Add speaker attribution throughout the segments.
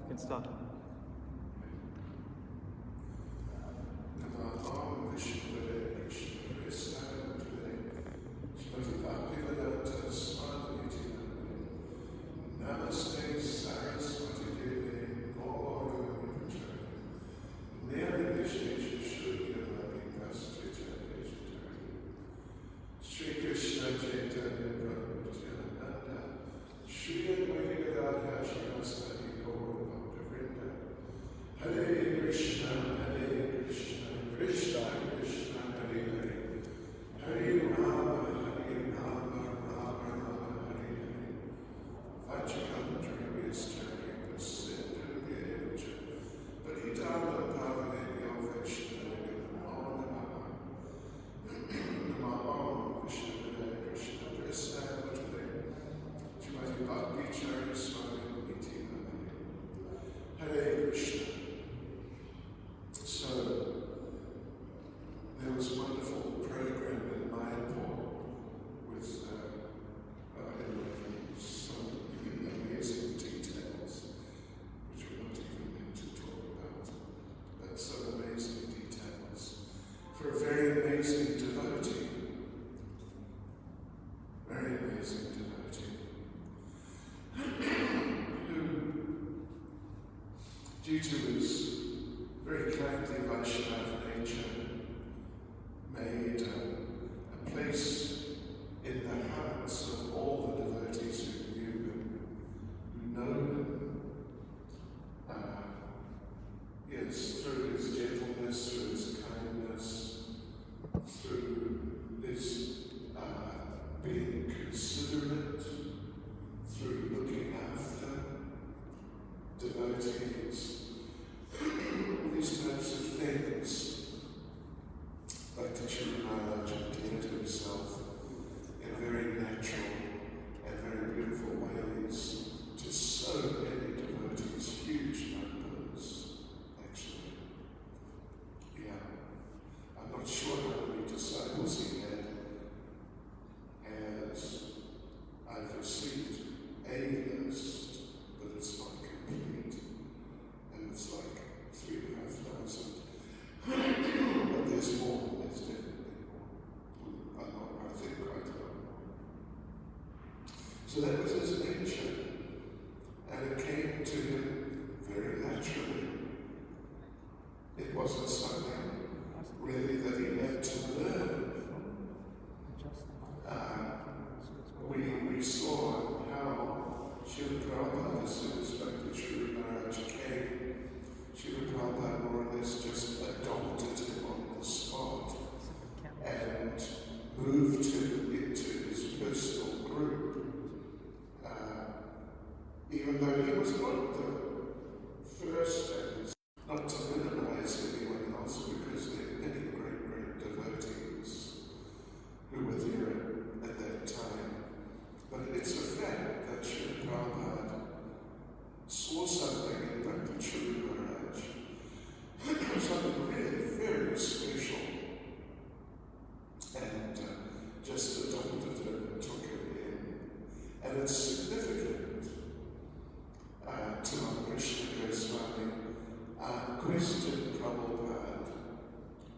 Speaker 1: Can start. Bhakti, Charu, Swami, Hare Krishna. So, there was a wonderful program in Mayapur with some amazing details, which we're not even meant to talk about, but some amazing details for a very amazing devotee. Very amazing devotee. Due to his very kindly Vaishnava nature, made a place in the hearts of all the devotees who knew him, who know him. Yes, through his gentleness, through his kindness, through his being considerate, through looking after devotees, these types of things, Bhakti Charu Maharaj endeared himself in very natural and very beautiful ways to so many devotees, huge numbers, actually. Yeah, I'm not sure how many disciples he had, as I've received a list, but it's not complete, and it's like 3,500. But there's more, there's definitely more. I think quite a lot more. So that was his nature, and it came to him very naturally. It wasn't something really that he had to learn. We saw how Srila Prabhupada, as soon as Bhakti Charu Maharaj came, Srila Prabhupada more or less just adopted him on the spot and moved him into his personal group. Even though he was not the first, and not to minimize anyone else, because there are many great devotees who were there at that time. But it's a fact that Srila Prabhupada saw something in Bhakti Charu Maharaj, something really very special, and just adopted him and took him in. And it's significant to Krishna Goswami questioned Prabhupada,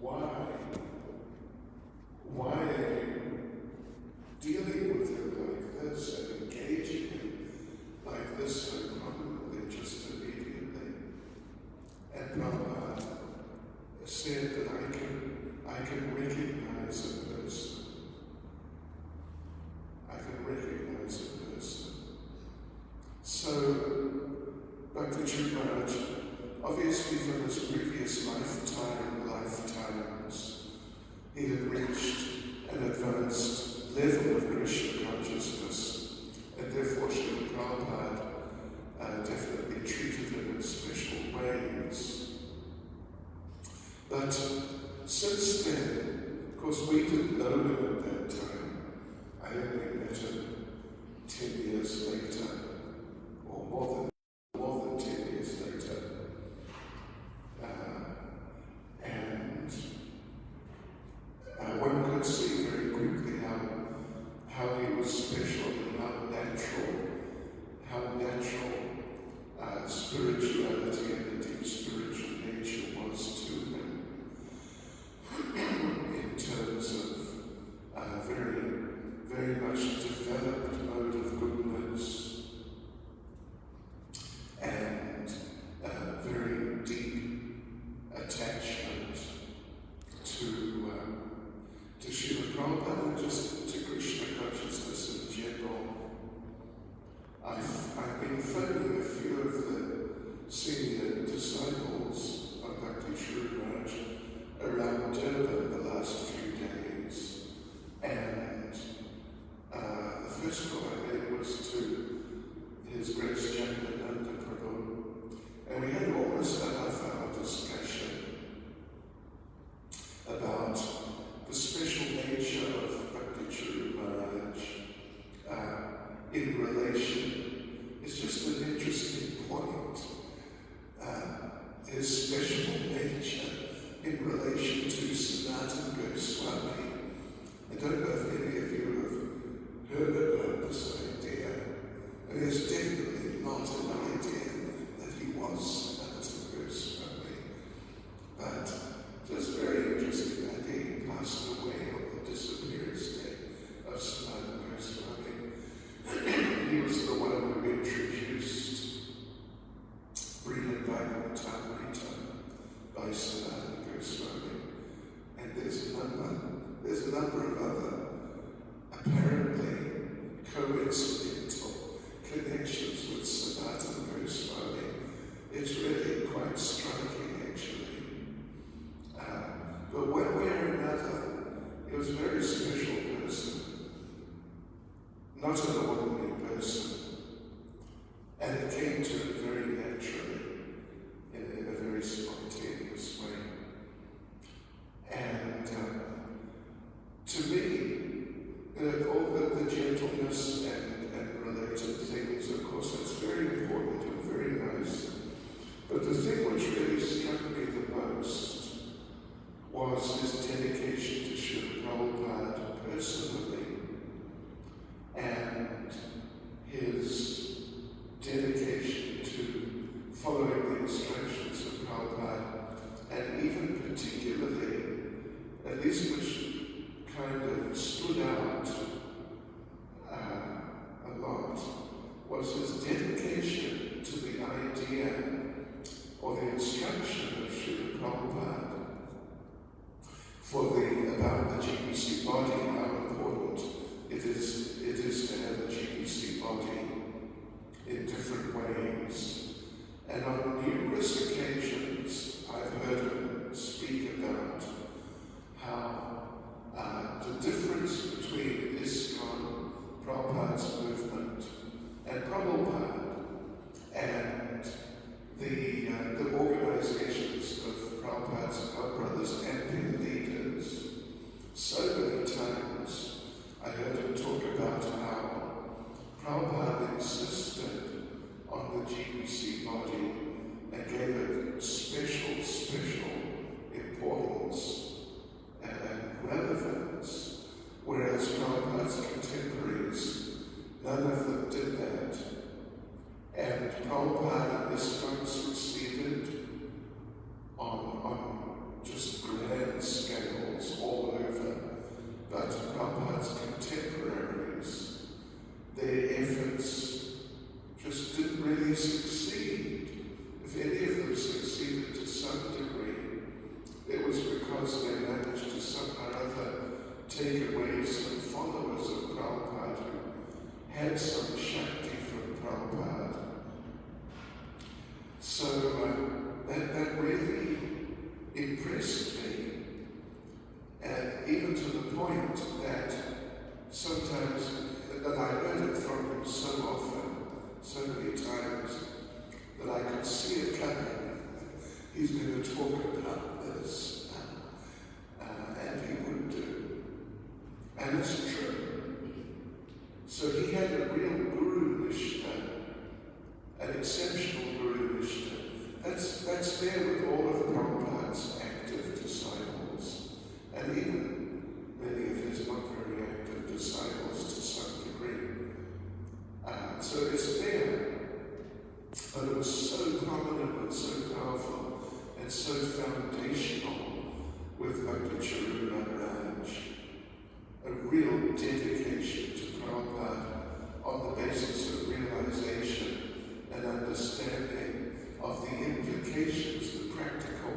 Speaker 1: why are you dealing with him like this and engaging him like this so prominently, just immediately? And Prabhupada said that I can recognize a person. I can recognize a person. So Bhakti Charu Maharaj, obviously from his previous lifetimes, he had reached an advanced level of Krishna consciousness, and therefore Srila Prabhupada definitely treated him in special ways. But since then, of course, we didn't know him at that time. I only met him 10 years later, or more than 10 years later. And one could see very quickly how he was special and how natural spirituality and the deep spiritual nature was to him in terms of very, very much developed mode of goodness and very deep attachment to Srila Prabhupada and just to Krishna consciousness in general. I've been phoning a few of the senior disciples of Bhakti Charu Maharaj around Durban the last few days, and the first call I made was to His Grace Jagannatha Prabhu, and we had almost a half-hour discussion about the special nature of Bhakti Charu Maharaj in relation. It's just an interesting point. His special nature in relation to Sanatana Goswami. I don't know if any of you have heard about this idea. And it's definitely not an idea that he was Sanatana Goswami, but just very interesting idea. He passed away on the disappearance day of Sanatana Goswami. He was the one who introduced Brihad Bhagavatamrita by Sanatana Goswami. And there's a number of other apparently coincidental connections with Sanatana Goswami. It's really quite striking, actually. But one way or another, he was a very special person, not an ordinary person, and it came to him very naturally, in a very spontaneous way. And to me, all the gentleness and related things, of course, that's very important and very nice. But the thing which really struck me the most was his dedication to Srila Prabhupada personally, and his dedication to following the instructions of Prabhupada, and even particularly, at least which kind of stood out a lot, was his dedication to the idea or the instruction of Srila Prabhupada about the GBC body, how important it is to have a GBC body in different ways. And on numerous occasions, I've heard him speak about how the difference between ISKCON, Prabhupada's movement, and Prabhupada, and the organizations of Prabhupada's brothers and their leaders. So many times I heard him talk about how Prabhupada insisted on the GBC body and gave it special importance and relevance, whereas Prabhupada's contemporaries, none of them did that. And Prabhupada and ISKCON succeeded on just grand scales all over, but Prabhupada's contemporaries, their efforts just didn't really succeed. If any of them succeeded to some degree, it was because they managed to somehow or other take away some followers of Prabhupada who had some Shakti from Prabhupada. So that really impressed me, and even to the point that sometimes, that I heard it from him so often, so many times, that I could see it coming. He's going to talk about this, and he would do. there with all of Prabhupada's active disciples, and even many of his not very active disciples to some degree. So it's there, but it was so prominent and so powerful and so foundational with Bhakti Charu Maharaj, a real dedication to Prabhupada on the basis of realization and understanding of the implications, the practical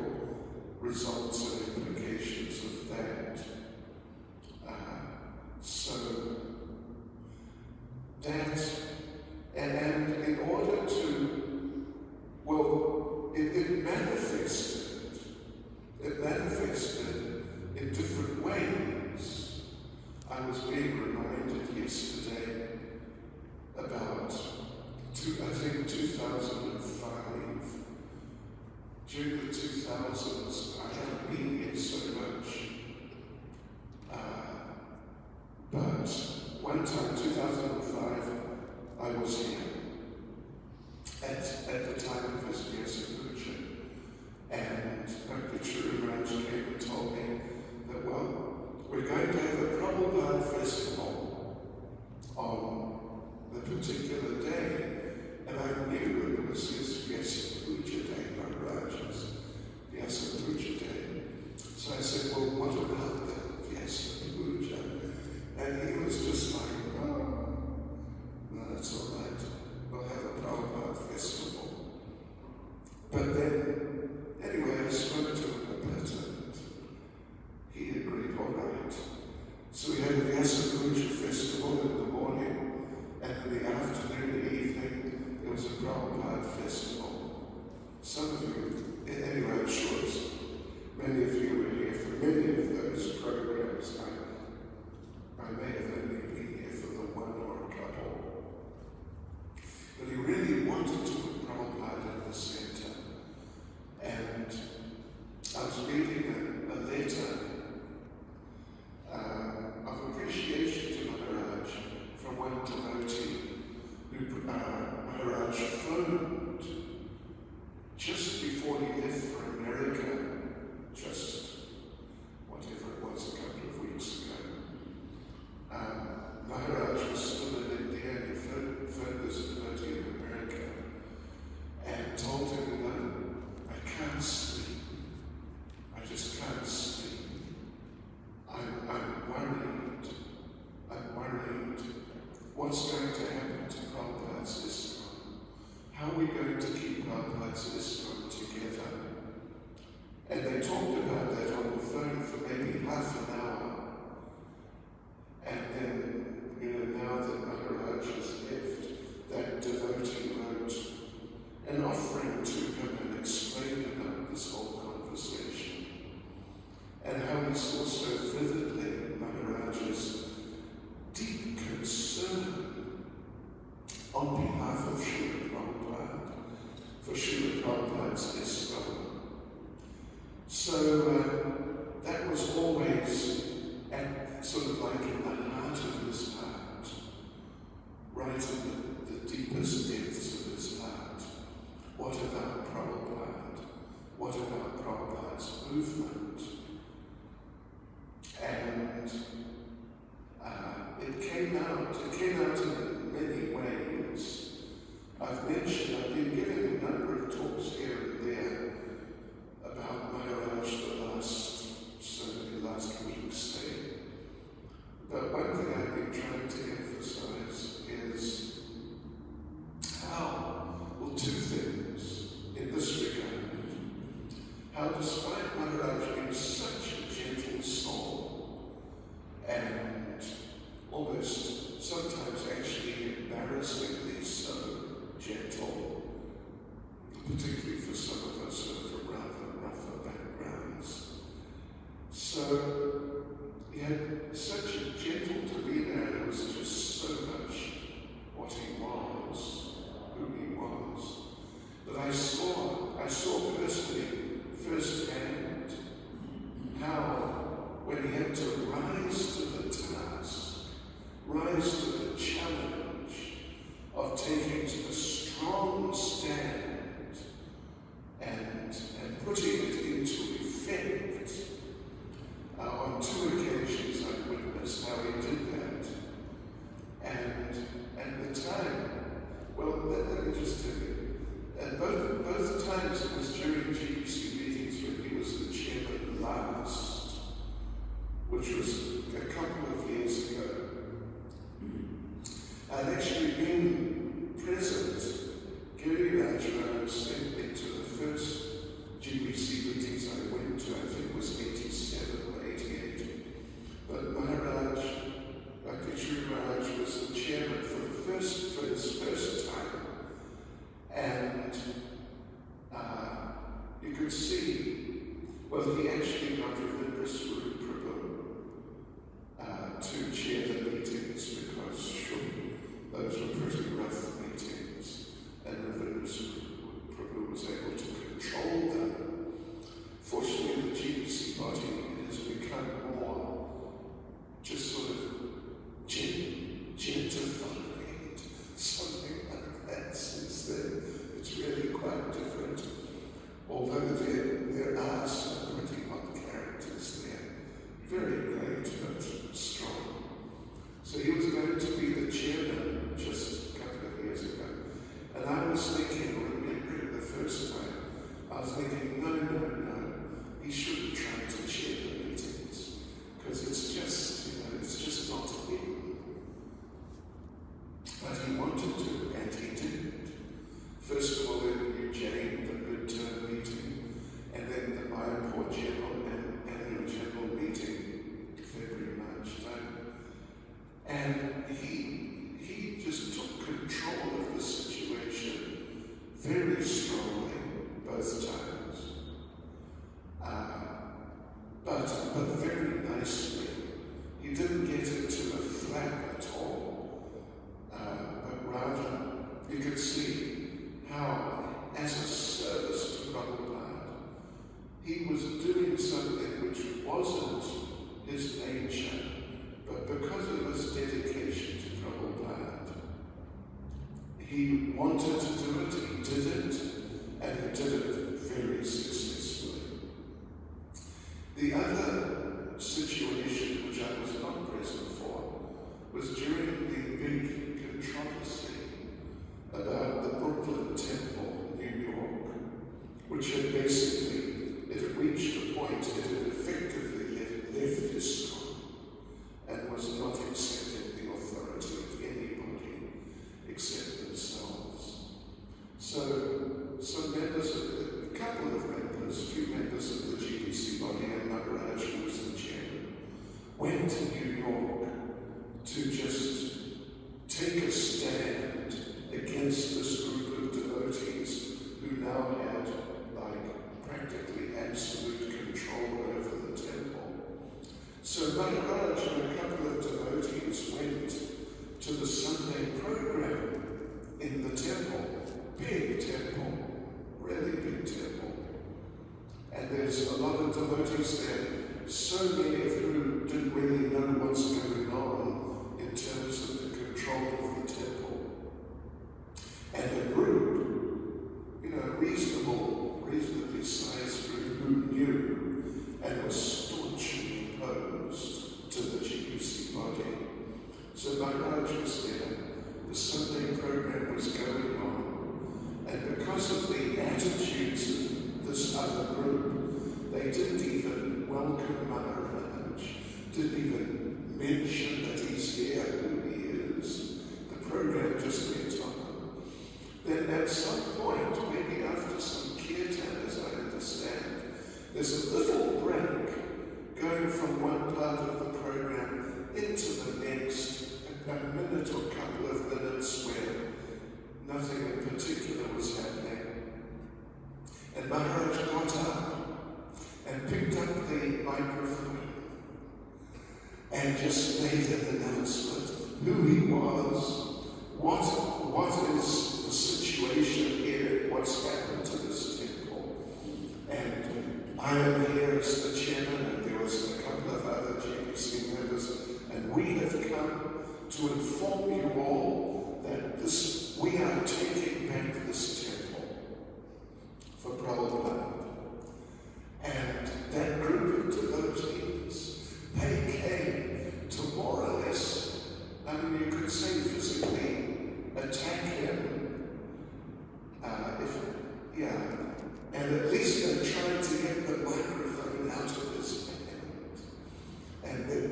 Speaker 1: results and implications of that. So that, and in order to, well, it manifested in different ways. I was being reminded yesterday about, I think 2005, during the 2000s, I haven't been here so much, but one time, 2005, I was here at the time of his Vyasa, and Bhakti Charu Maharaj came and told me that, well, we're going to have a Prabhupada festival on the particular day, and I knew it was his Vyasa Puja Day, Maharaj's Vyasa Puja Day. So I said, well, what about the Vyasa Puja? And he was just like, oh, no, that's all right. We'll have a Prabhupada festival. But then, anyway, I spoke to him about it, and he agreed, all right. So we had the Vyasa Puja festival in the morning, and in the afternoon and evening, there was a Prabhupada festival. Some of you, anyway, I'm sure many of you were here for many of those programs. I may have only been here for the one or a couple. But he really wanted to put Prabhupada in the center. And I was reading a letter of appreciation to Maharaj from one devotee who Maharaj phoned just before he left for America, just whatever it was, a couple of weeks ago. Maharaj was still in India, and he phoned this devotee in America and told him, you know, I can't sleep. I just can't sleep. I'm worried. I'm worried. What's going to happen to Prabhupada's ISKCON? How are we going to keep Prabhupada's ISKCON together? And they talked about that on the phone for maybe half an hour. And then, you know, now that Maharaj has left, that devotee wrote an offering to him and explained about this whole conversation. And how he saw so vividly Maharaj's deep concern on behalf of Srila Prabhupada, for Srila Prabhupada's ISKCON. So that was always sort of like in the heart of his heart, right in the deepest depths of his heart. What about Prabhupada? What about Prabhupada's movement? And it came out in many ways. I've been giving a number of talks here and there about Maharaj the last week's stay. But one thing I've been trying to emphasize is how, well, two things in this regard. How despite Maharaj being such a gentle soul, and almost sometimes actually embarrassingly so gentle, particularly for some of us who are from rather rougher backgrounds. So he had such a gentle demeanor, and it was just so much what he was, who he was. But I saw personally, firsthand, how when he had to rise to the task, rise to the challenge of taking a strong stand and could see, well, he actually got Ravindra Swarup Prabhu to chair the meetings because, sure, those were pretty rough meetings, and Ravindra Swarup Prabhu was able to control them. Fortunately, the GBC body has become more just sort of gentrified, something like that since then. It's really quite different. Although there are some pretty hot characters there. Very great but strong. So he was going to be the chairman just a couple of years ago. And I was thinking, remembering the first time, I was thinking, no, he shouldn't try to chair the meetings. Because it's just, it's just not him. But he wanted to, and he didn't. First of all, in Eugene, the midterm meeting, and then the Mayapur General and Annual General Meeting, February, March time. And he just took control of the situation very strongly both times. But very nicely. He didn't get into a flap at all, but rather you could see how, as a service to Prabhupada, he was doing something which wasn't his nature, but because of his dedication to Prabhupada, he wanted to do it, he did it, and he did it very successfully. The other situation which I was not present for was during the big controversy about the Brooklyn Temple in New York, which had basically, it had reached a point, it had effectively left ISKCON and was not accepting the authority of anybody except themselves. So some members of, a couple of members, a few members of the GBC body, and Maharaj, who was the chairman, went to New York to just take a stand against this group of devotees who now had, practically absolute control over the temple. So Maharaj and a couple of devotees went to the Sunday program in the temple, big temple, really big temple. And there's a lot of devotees there, so many of whom didn't really know what's going on in terms of the control of the temple. And a group, reasonably sized group who knew and was staunchly opposed to the GBC body. So Maharaj was there, the Sunday program was going on, and because of the attitudes of this other group, they didn't even welcome Maharaj, didn't even mention that he's here, who he is. The program just went on. Then at some point, maybe after some kirtan, as I understand, there's a little break going from one part of the program into the next, a minute or couple of minutes where nothing in particular was happening. And Maharaj got up and picked up the microphone and just made an announcement, who he was, what is the situation here, what's happened to this temple. And I am here as the chairman, and there was a couple of other GBC members, and we have come to inform you all that we are taking back this temple for Prabhupada. And that group of devotees, they came to more or less, you could say physically attack him. And at least they tried to get the microphone out of his hand. And then,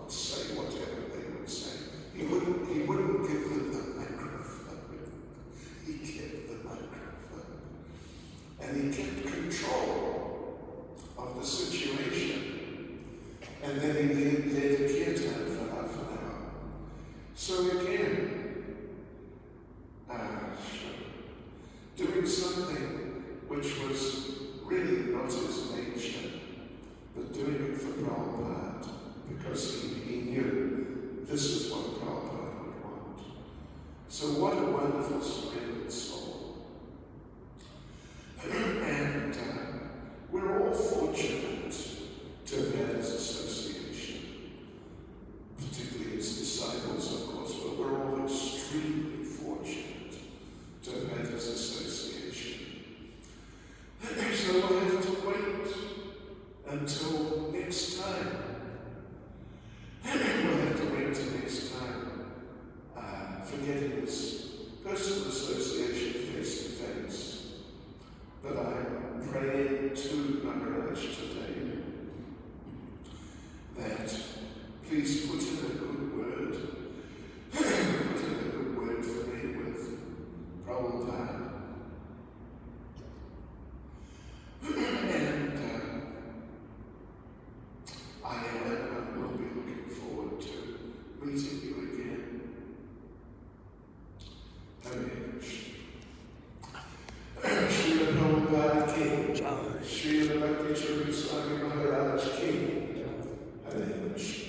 Speaker 1: say whatever they would say. He wouldn't give them the microphone. He kept the microphone. And he kept control of the situation. And then he led a kirtan for half an hour. So again, doing something which But I pray to Maharaj today that please put in a good word, put in a good word for me with Prabhupada. And I am and will be looking forward to meeting you again. Hare Krishna. Srila Prabhupada ki, Srila Bhakti Charu Swami Maharaj ki, Hare Krishna.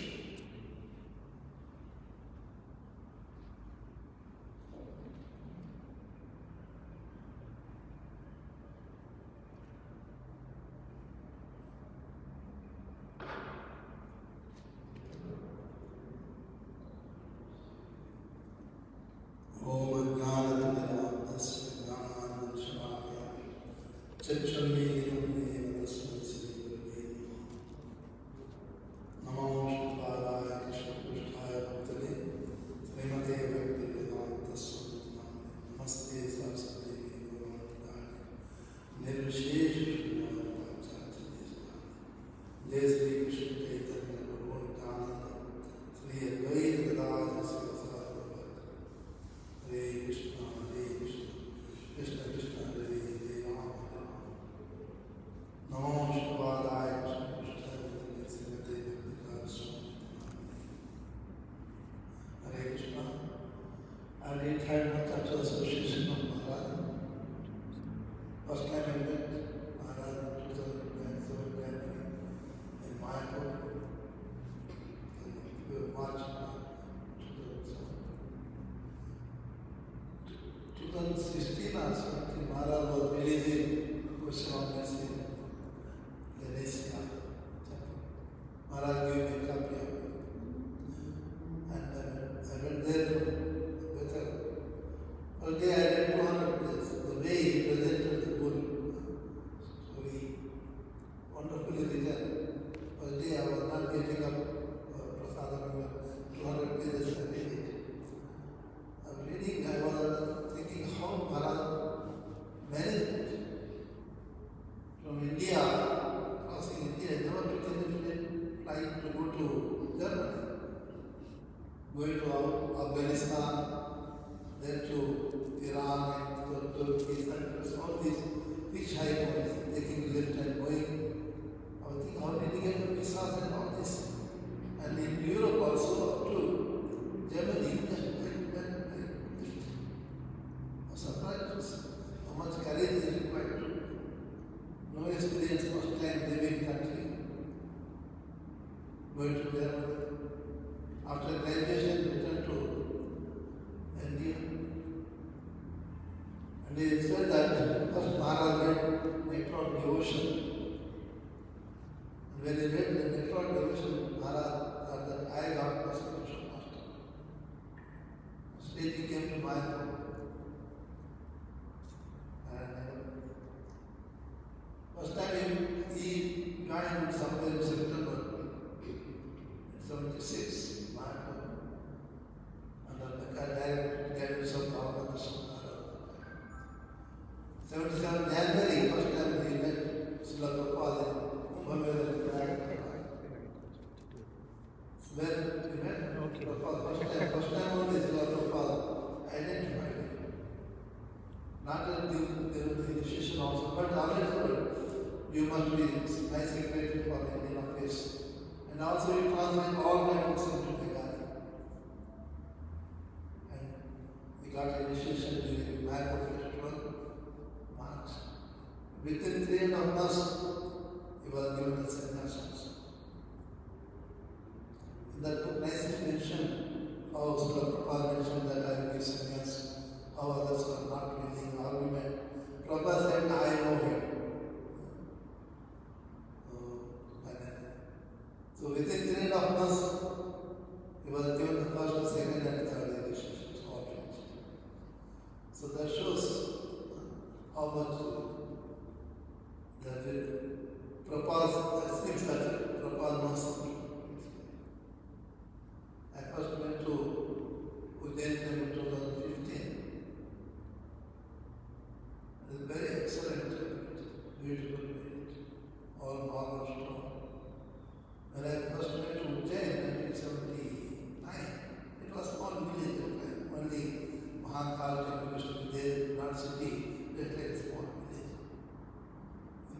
Speaker 2: Very excellent.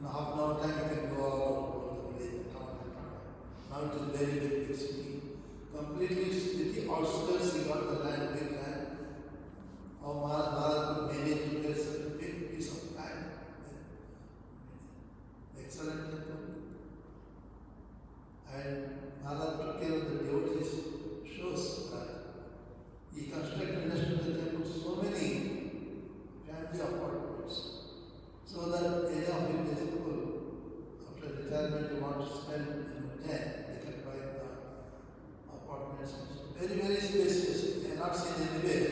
Speaker 2: in half an hour time you can go out of the village and town and town. Now it is very, very big city. Completely city outskirts, he got the land, big land. How Maharaj managed to get such a big piece of land. Excellent temple. And Maharaj took care of the devotees, shows that he constructed next to the temple so many family apartments, so that any of the people after retirement who want to spend time, they can buy the apartments. Very, very spacious. I have not seen anywhere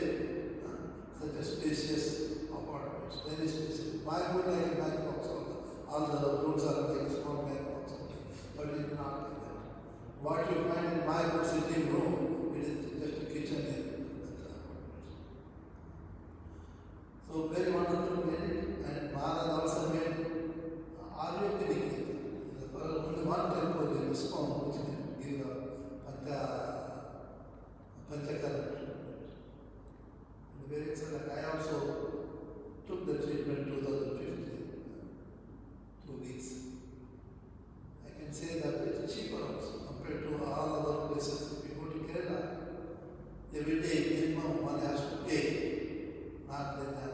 Speaker 2: such a spacious apartments. Very spacious. My good like a bank box. All the rooms are like a small bank box. But it is not like that. What you find in my good sitting room, it is just a kitchen in the apartments. So very wonderful made, and Maharaj also made Ayurvedic. Only one temple in ISKCON which can give the Panchakarma treatment. And very excellent. I also took the treatment 2015, 2 weeks. I can say that it's cheaper also compared to all other places. If you go to Kerala, every day minimum one has to pay, not less than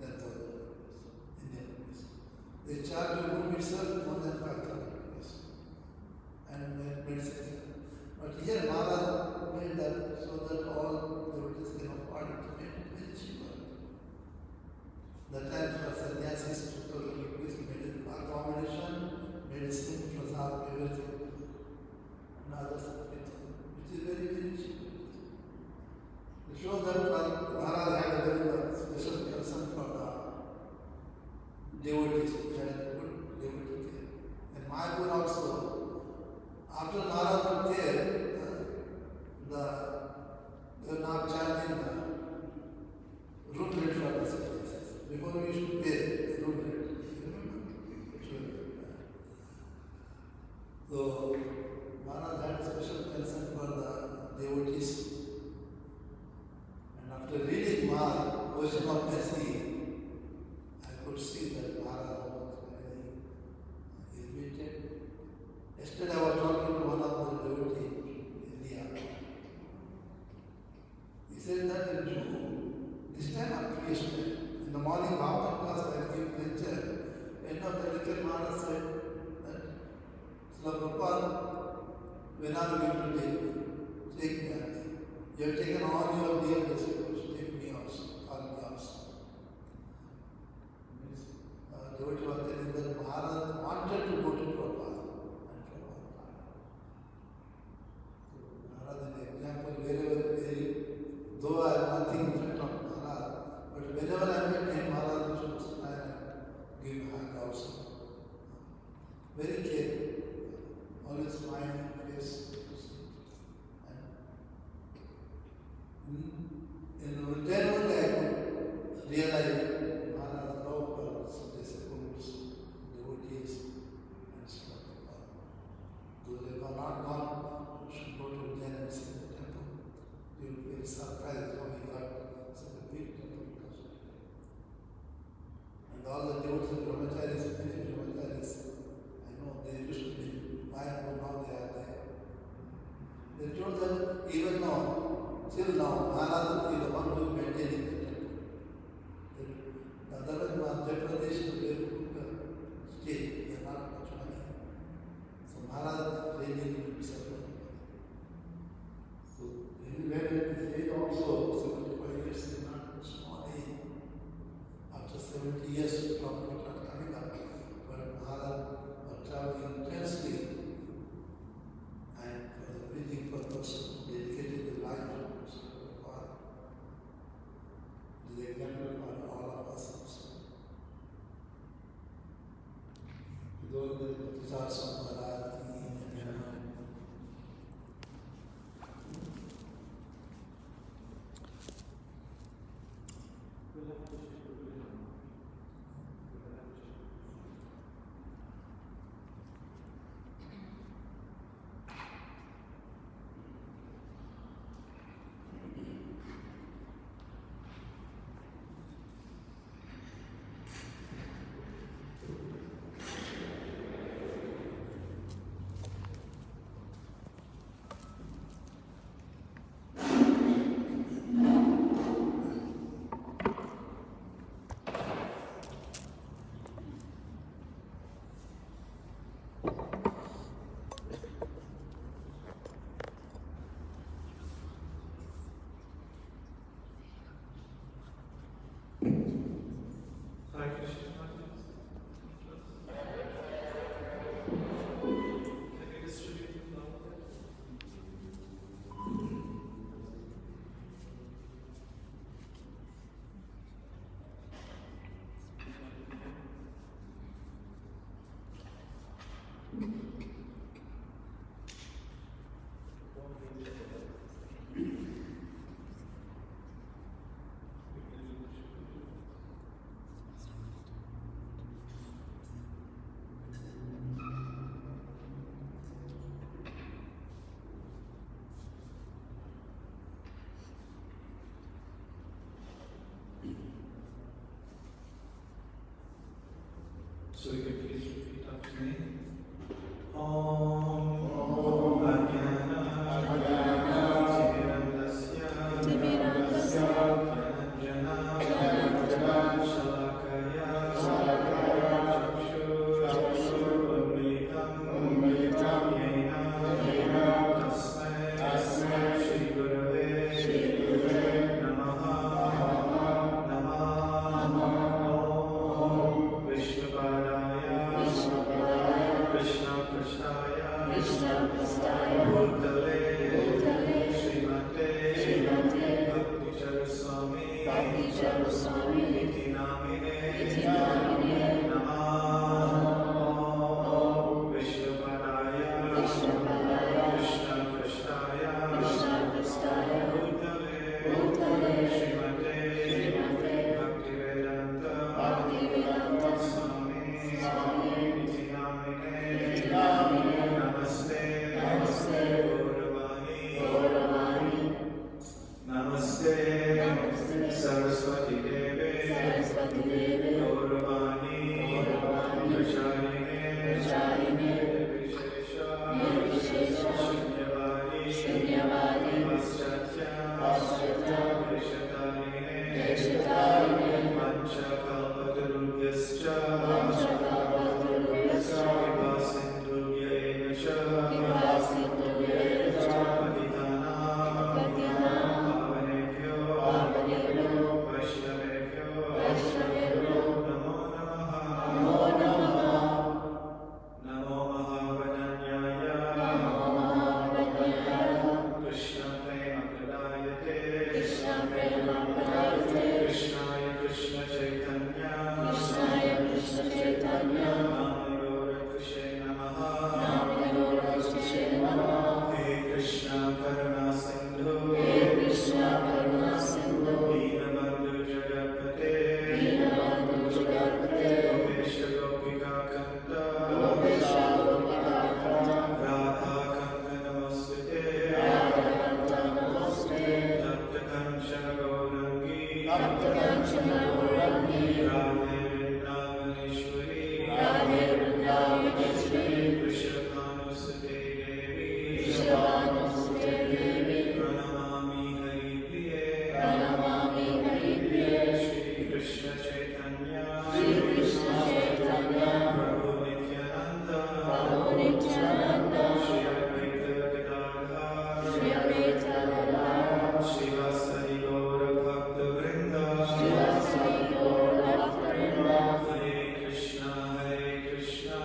Speaker 2: 10,000 Indian rupees. They charge the room itself more than 5,000 rupees and medicine. But here Maharaj made that so that all devotees can afford it. Made it very cheaper. The time for sannyasis, 2,000 rupees, made accommodation, medicine, prasad, everything, and others, which is very, very cheap. To show that Maharaj had a very special concern for the devotees, he had a good devotee care. And Mayapur also, after Maharaj took care, they were now charging the room rate for this places. Before we used to pay the room rate. So Maharaj had special concern for the devotees. And after reading Maharaj, Ocean of Mercy, I could see that Maharaj was very irritated. Yesterday I was talking to one of the devotees in India. He said that in June, this time I'm Krishna. In the morning Bhakti class I gave lecture. End of the lecture Maharaj said that Prabhupada, when are you going to take me? You have taken all your dear disciples, take me also, call me also. Devotee was telling that Maharaj wanted to go to Prabhupada and Prabhupada. So Maharaj, an example, wherever, though I have nothing in front of Maharaj, but whenever I met him, Maharaj used to smile and give a hug also. Very caring. Always smiling face. And in return only I could realize Maharaj's love for disciples, devotees, and stuff. Those who are not gone should go to Ujjain and see the temple. You will be surprised how he got such a big temple constructed. And all the devotees, brahmacharis, many brahmacharis, I know they used to be Mayapur, now they are there. They told that even now, till now, Maharaj will be the one who is maintaining the temple. Otherwise, Madhya Pradesh is a very good state, they are not much money. So Maharaj really will be suffering. So he went at his age also, 75 years is not a small age. After 70 years, problems are coming up. But Maharaj was traveling intensely. And for the breathing purpose, dedicated the life to God. It is an example for all of us also. Those that are Samadhi.
Speaker 3: So you can please repeat after me. Om Ajnana Timirandasya Jnananjana Shalakaya Unmilitam Yena Tasmai Shri Gurave Namaha Om Vishnupadaya Krishna Krishnaya Bhutale Srimate Bhakti Charu Swami Iti Namine Namah Vishnupadaya Krishna Krishnaya Bhutale Srimate Bhakti Vedanta Swami Iti Namine Namaste Gauravani Namaste Saraswati Deve Gauravani Pracharine Vishesha Shunyavadi Paschatya Deshatarine Panchakalpatarubhyascha Vipasindhubhyayenacha Pavanebhyo Vaishnavebhyo Namo Namaha Namo Mahavananyaya Krishna Prema Pradayate Krishnaya Krishna Chaitanya Namagora Krishna Namaha He Krishna Karuna Sindhu Deenabandhu Jagapate Gopesha Gopika Kanta Radha Kanta Namostate Tapta Kanchana Gaurangi Radhe Vrindavaneshwari Vrishabhanusate Devi Pranamami Haripriye Shri Krishna Chaitanya Prabhu Nityananda Shri Advaita Gadadhar Shivasari Gaura Bhakta Vrinda Hare Krishna Krishna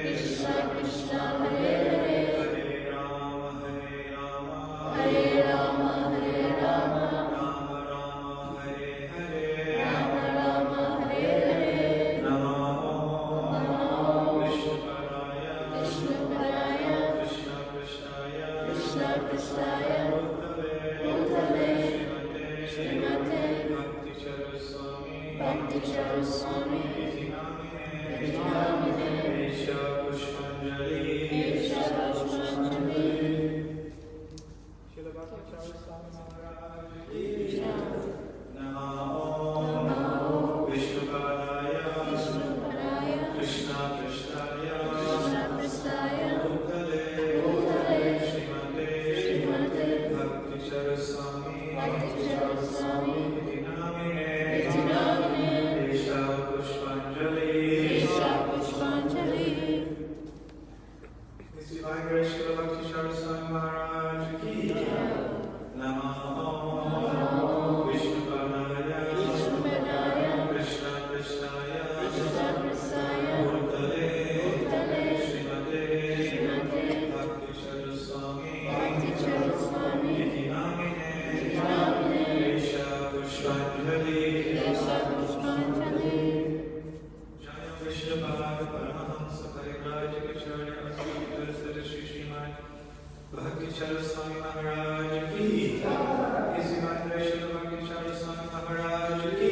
Speaker 3: Krishna Krishna Hare Hare Hare Rama Rama Rama Hare Hare Namo Vishnupadaya Krishna Krishnaya Bhutale Srimate Bhakti Charu Swami Iti Namine Esha Pushpanjali Srila Bhakti Charu Swami Maharaj Ki Namo Vishnupadaya Krishna Krishnaya Bhutale Srimate Bhakti Charu Swami Iti Namine Esha Pushpanjali His Divine Grace Srila Bhakti Charu Swami Maharaj Ki Namo Vishnupadaya Krishna Krishnaya Bhutale Srimate Bhakti Charu Swami Iti Namine Esha Pushpanjali Jaya Vishnupada Paramahamsa Parivrajagacharya Asvamitara Sri Srimad Bhakti Charu Swami Maharaj Ki His Divine Grace Srila Bhakti Charu Swami Maharaj Ki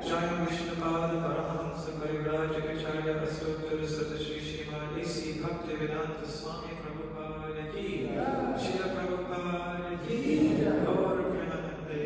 Speaker 3: Jaya Vishnupada Paramahamsa Parivrajagacharya Asvamitara Sri Srimad Bhakti Vedanta Swami Prabhupada Ki Srila Prabhupada Ki Gaur Premanande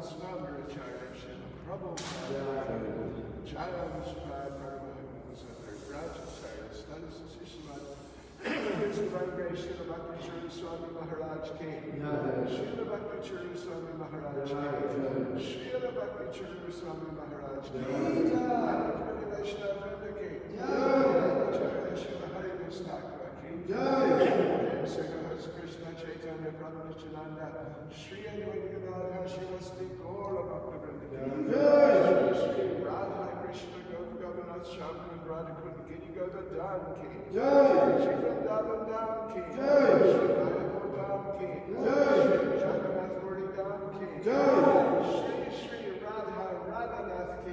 Speaker 1: Swami Prabhupada, His vibration of Bhakti Charu Swami Maharaj ki. Srila Bhakti Charu Swami Maharaj ki. Srila Bhakti Charu Swami Maharaj ki. Advaita Vaishnava ki. Acharya Shiva Holiness Thakur ki. Krishna Chaitanya Prabhu Nityananda. Shri Advaita Shivasti Gaura Bhakta Vrinda ki. Shri Radha Krishna Govanath Shama and Radha Kundi Giri Govardhan ki. Shri Vrindavan Dham ki. Shri Mayapur Dham ki. Shri Jagannath Puri Dham ki. Shri Radha Radhanath ki.